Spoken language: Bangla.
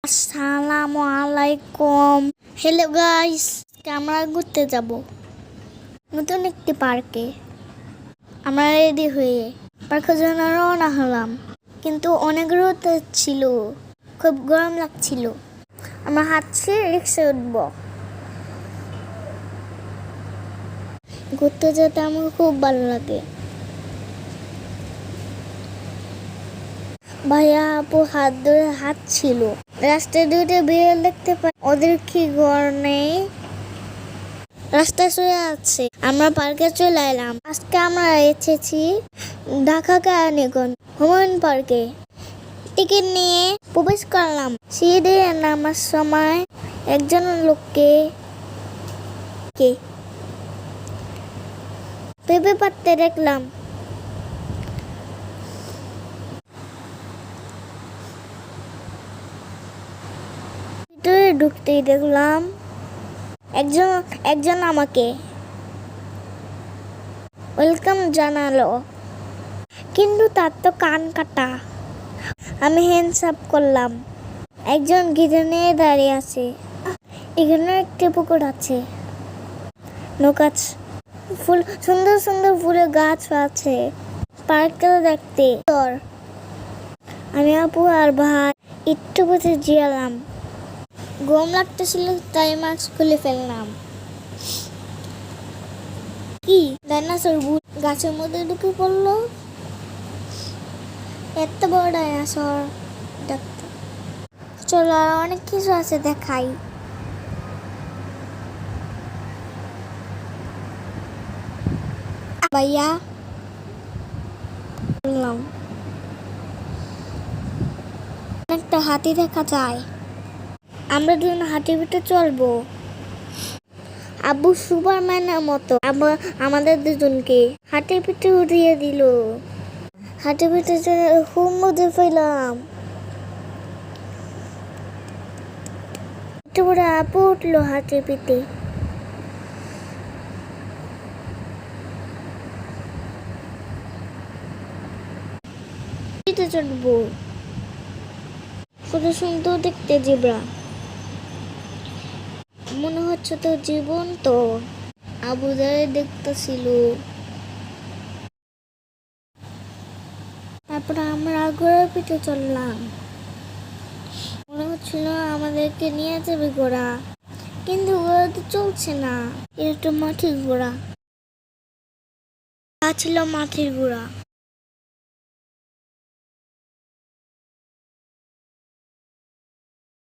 আসসালামু আলাইকুম। হ্যালো গাইস, আমরা ঘুরতে যাব নতুন একটি পার্কে। আমরা রেডি হয়ে পার্কের জন্য রওনা হলাম, কিন্তু অনেক রোদ ছিল, খুব গরম লাগছিল। আমরা হাঁটছি, রিক্সায় উঠবো। ঘুরতে যেতে আমার খুব ভালো লাগে। ভাইয়া আপু হাত ধরে হাঁটছিল। রাস্তায় দুইটা বিড়াল দেখতে পাই, ওদের কি ঘর নেই, রাস্তায় শুয়ে আছে। আমরা পার্কে চলে এলাম। আজকে আমরা এসেছি ঢাকা কেরানীগঞ্জ হুমায়ুন পার্কে। টিকিট নিয়ে প্রবেশ করলাম। সিঁড়ি নামার সময় একজন লোককে পেঁপে পাড়তে দেখলাম। ভিতরে ঢুকতেই দেখলাম একজন আমাকে ওয়েলকাম জানালো, কিন্তু তার তো কান কাটা। আমি হ্যান্ডস আপ করলাম। একজন গিটার নিয়ে দাঁড়িয়ে আছে। এখানে একটি পুকুর আছে, নৌকা, ফুল, সুন্দর সুন্দর ফুলের গাছ আছে। পার্কটা দেখতে আমি আপু আর ভাই একটু বসে জিরালাম। গরম লাগতেছিল, তাই মাস্ক খুলে ফেললাম। কি ডাইনোসর গাছের মধ্যে ঢুকে পড়লো। এত বড় ডাইনোসর দেখতে। চলো, আর অনেক কিছু আছে দেখাই। ভাইয়া বললাম, একটা হাতি দেখা যায়। আমরা দুজন হাতির ভিতরে চলবো। আব্বু সুপারম্যানের মতো আমাদের দুজনকে হাতির পিঠে উঠিয়ে দিল। হাতির পিঠে খুব মজা পেলাম। একটু পরে আপু উঠলো হাতির পিঠে। চড়বো, কত সুন্দর দেখতে জেব্রা। মনে হচ্ছে তো জীবন তো। আবু দেখতেছিল। তারপর আমরা ঘোড়ার পিঠে চললাম। মনে হচ্ছিল আমাদেরকে নিয়ে যাবে ঘোড়া, কিন্তু ঘোড়া তো চলছে না। এটা তো মাটির ঘোড়া। তা ছিল মাটির ঘোড়া।